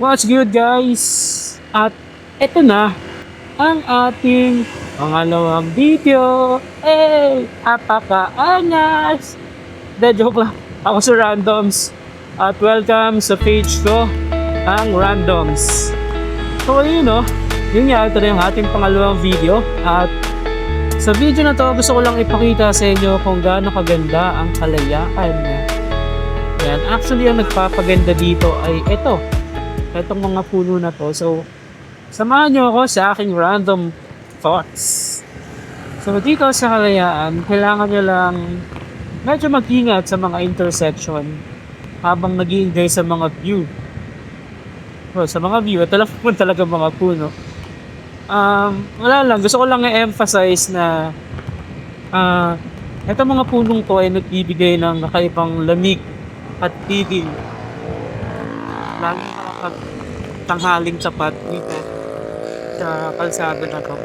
What's good guys? At eto na ang ating pangalawang video. Apaka-angas! De, joke lang. Ako si Randoms. At welcome sa page ko, ang Randoms. So ayun no, yun nga, ito na yung ating pangalawang video. At sa video na to, gusto ko lang ipakita sa inyo kung gaano kaganda ang kalayaan niya. Yan, actually ang nagpapaganda dito ay itong mga puno na to. So, samahan nyo ako sa aking random thoughts. So, dito sa kalayaan, kailangan nyo lang medyo mag-ingat sa mga intersection habang nag-i-enjoy sa mga view. So, sa mga view, ito lang po talaga mga puno. Wala lang, gusto ko lang i-emphasize na itong mga punong to ay nagbibigay ng nakaibang lamig at tigil. Lalo na kapag tanghaling tapat dito sa kalsada na to.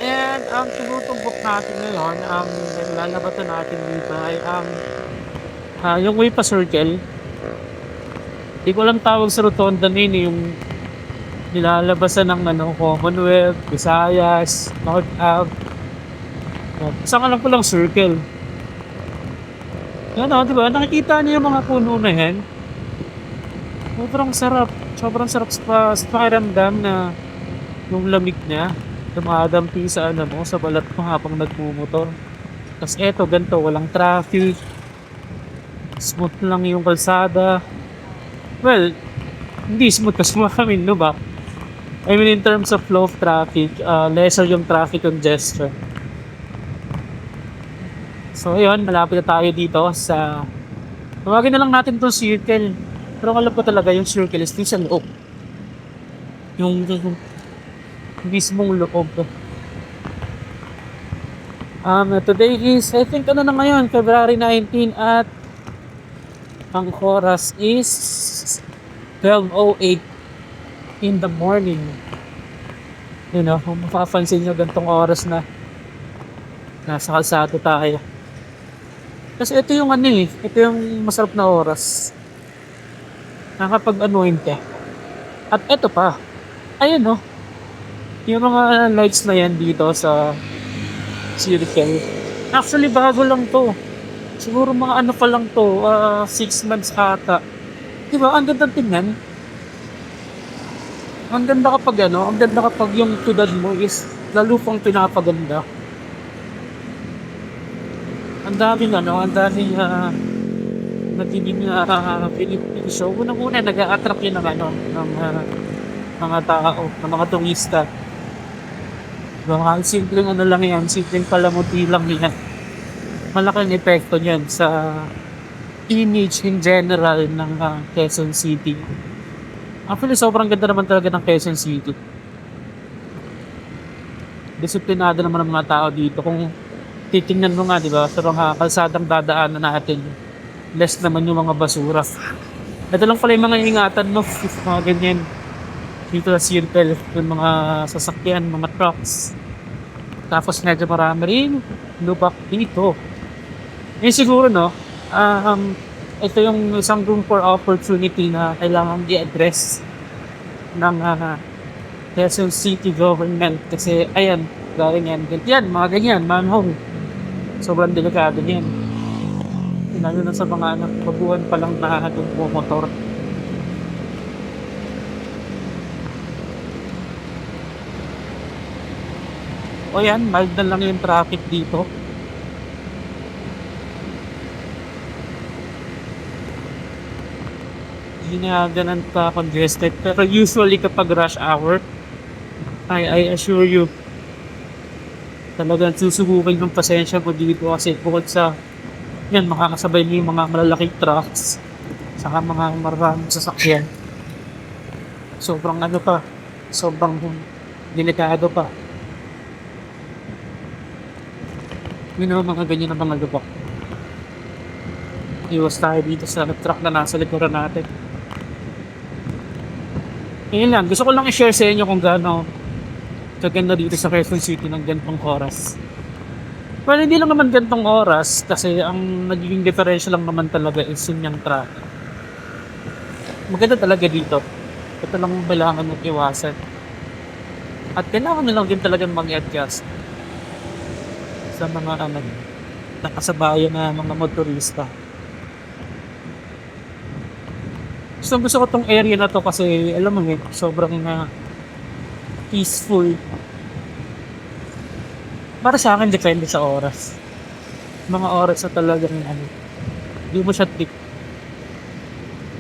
And ang tinutumbok natin ngayon, ang lalabatan natin dito ay yung way pa circle. Hindi ko lang tawag sa rotonda na yun, yung nilalabasan ng Commonwealth, Visayas, North Ave. Saan lang ko lang circle. Yan o, diba? Nakikita niyo yung mga puno na yan. Sobrang sarap. Sobrang sarap sa pakiramdam na yung lamig niya dumadampi sa sa balat mo habang nagmumotor. Tapos eto, ganito, walang traffic. Smooth lang yung kalsada. Well, hindi smooth kasi maraming lubak. I mean, in terms of flow of traffic, lesser yung traffic congestion. So ayun, malapit na tayo dito sa tawagin na lang natin itong circle. Pero alam ko talaga yung circle is sa loob. Yung mismong loob. Today is, I think na ngayon, February 19 at ang oras is 12:08 in the morning. You know, kung mapapansin nyo gantong oras na nasa kalsado tayo. Kasi ito yung ito yung masarap na oras. Nakapag-anuin ka. At ito pa. Ayun yung mga lights na yan dito sa circle. Actually, bago lang to. Siguro mga pa lang to. 6 months ata. Diba? Ang ganda tingnan. Ang ganda kapag yung tudad mo is lalo pang pinapaganda. Ang daming nagiging Philippine show. Unang-una, nag-a-attract yun ng mga tao, ng mga turista. Mga simpleng lang yan, simpleng palamuti lang yan. Malaking epekto niyan sa image in general ng Quezon City. Actually, sobrang ganda naman talaga ng Quezon City. Disiplinado naman ang mga tao dito. Kung titingnan mo nga, di ba, sa mga kalsadang dadaanan natin, less naman yung mga basura. Ito lang pala yung mga ingatan mga ganyan. Dito sa circle, yung mga sasakyan, mga trucks. Tapos medyo marami rin lubak dito. Siguro, ito yung isang room for opportunity na kailangan i-address ng Quezon City government. Kasi, ayan, ganyan, mga ganyan, manhole. Sobrang delikado niyan. Lalo na sa mga baguhan pa lang na motor. O yan, mild na lang yung traffic dito. Hindi na ganun pa congested. Pero usually kapag rush hour, I assure you, talagang susubukin yung pasensya ko dito kasi bukod sa yan, makakasabay niyo yung mga malalaking trucks saka mga maraming sasakyan. Sobrang sobrang delikado pa. Mga ganyan na mga lubak. Iwas tayo dito sa truck na nasa likuran natin. Yun lang, gusto ko lang i-share sa inyo kung gaano kaganda dito sa Quezon City ng gantong oras. Well, hindi lang naman gantong oras kasi ang nagiging differential lang naman talaga is yung traffic. maganda talaga dito. Ito lang ang kailangan mong iwasan. At kailangan na lang din talagang mag-adjust sa mga nakasabayan na mga motorista. Gusto ko tong area na to kasi alam mo sobrang peaceful. Para sa akin depende sa oras. Mga oras na talagang hindi mo siya trip.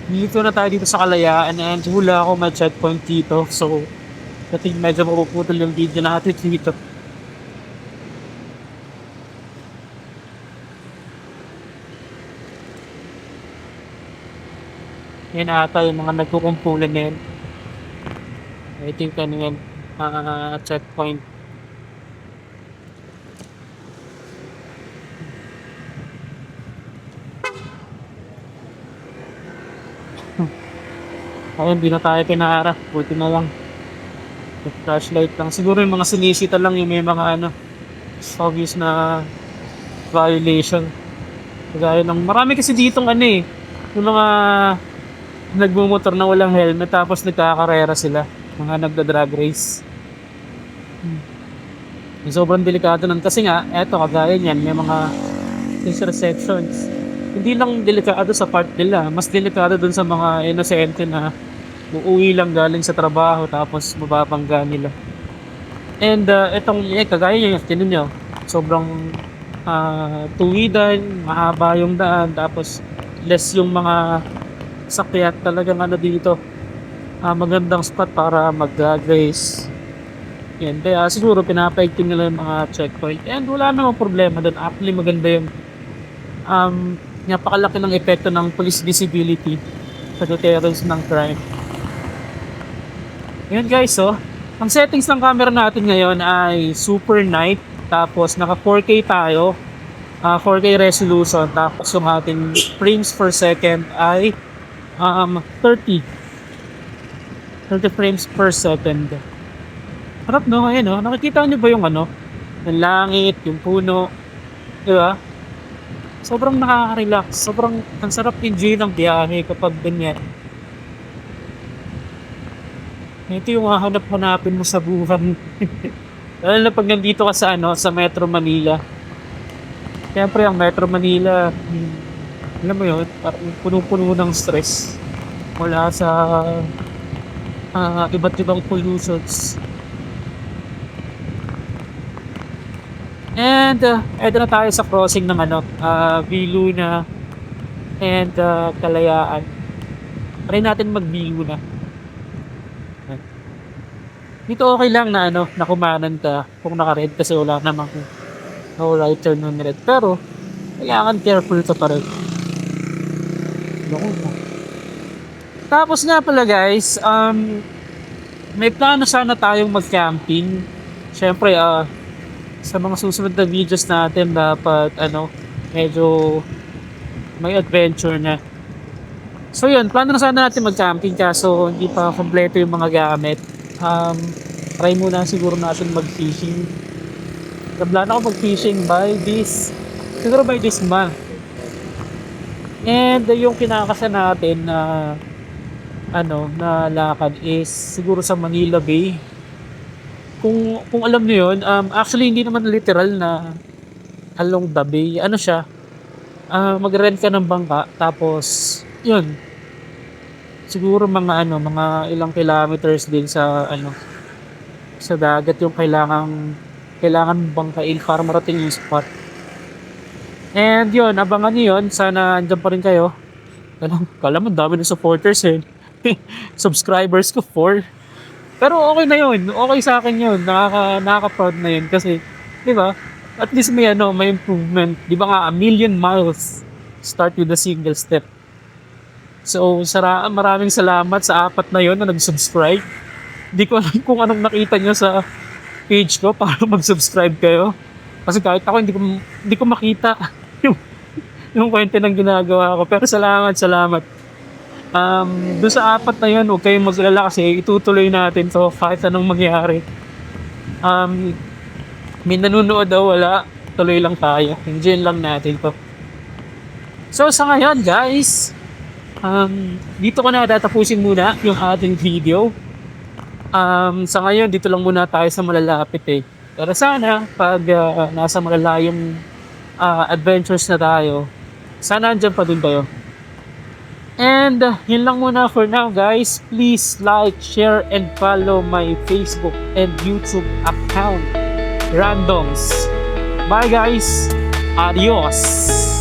Dito na tayo dito sa Kalayaan and hula ako may checkpoint dito. So, kasi medyo mapuputol yung video natin dito. Yan ata yung mga nagkukumpulan na yun. I think yan, checkpoint. Ayun, hindi na tayo pinara. Buti na lang. Yung flashlight lang. Siguro yung mga sinisita lang yung may mga obvious na violation. Kagaya ng marami kasi ditong yung mga nagmumotor na walang helmet tapos nagkakarera sila. Mga nagda-drag race. Sobrang delikado nun. Kasi nga, eto kagaya niyan, may mga intersections. Hindi lang delikado sa part nila, mas delikado dun sa mga inosente na uuwi lang galing sa trabaho tapos mababangga nila. And etong kagaya niya, tinan nyo, sobrang tuwidan, mahaba yung daan, tapos less yung mga sakyat talagang dito. Magandang spot para mag-drag race. Yan, kaya siguro pinapaigting nila yung mga checkpoint. And wala namang problema doon. Actually maganda yung napakalaki ng epekto ng police visibility sa deterrence ng crime. Yan guys, ang settings ng camera natin ngayon ay super night, tapos naka 4K tayo, 4K resolution, tapos yung ating frames per second ay 30 frames per second. Harap ngayon nakikita niyo ba yung yung langit, yung puno, di ba? Sobrang nakaka-relax, sobrang ang sarap enjoy ng biyahe kapag ganyan. Ito yung hahanap-hanapin mo sa buhay. Lalo na pag nandito ka sa Metro Manila. Siyempre ang Metro Manila, alam mo yun, parang puno-puno ng stress mula sa iba't ibang pollutions. And eto na tayo sa crossing ng Viluna and Kalayaan. Try natin mag-Viluna. Dito okay lang na kumanan ka kung naka-red kasi wala namang no right turn on red. Pero kailangan careful ka pa rin. Tapos nga pala guys, may plano sana tayong mag-camping. Siyempre sa mga susunod na videos natin dapat medyo may adventure na. So yun, plano na sana natin mag-camping kaso hindi pa kompleto yung mga gamit. Try muna siguro natin mag-fishing. Nablano ako mag-fishing siguro by this month. And yung kinakasa natin na na lakad is siguro sa Manila Bay. Kung alam niyo yun, actually hindi naman literal na along the bay. Siya? Mag-rent ka ng bangka tapos yun. Siguro mga ilang kilometers din sa sa dagat yung kailangan bangkain para marating yung spot. And yun, abangan niyo yun. Sana andyan pa rin kayo. Kala mo dami ng supporters subscribers ko 4. Pero okay na yun. Okay sa akin yun. Nakaka-proud na yun kasi, di ba? At least may improvement. Di ba nga, 1,000,000 miles start with a single step. So, maraming salamat sa 4 na yun na nag-subscribe. Di ko alam kung anong nakita nyo sa page ko para mag-subscribe kayo. Kasi kahit ako, hindi ko makita yung kwento ng ginagawa ko. Pero salamat. Doon sa 4 na yun, huwag kayong maglala kasi itutuloy natin to kahit anong mangyari. May nanonood daw, wala. Tuloy lang tayo. Enjoy lang natin to. So, sa ngayon, guys, Dito ko na tatapusin muna yung ating video. Sa ngayon, dito lang muna tayo sa malalapit eh. Pero sana, pag nasa malalayong adventures na tayo, sana andyan pa din kayo. And yun lang muna for now guys. Please like, share, and follow my Facebook and YouTube account, Randoms. Bye guys. Adios.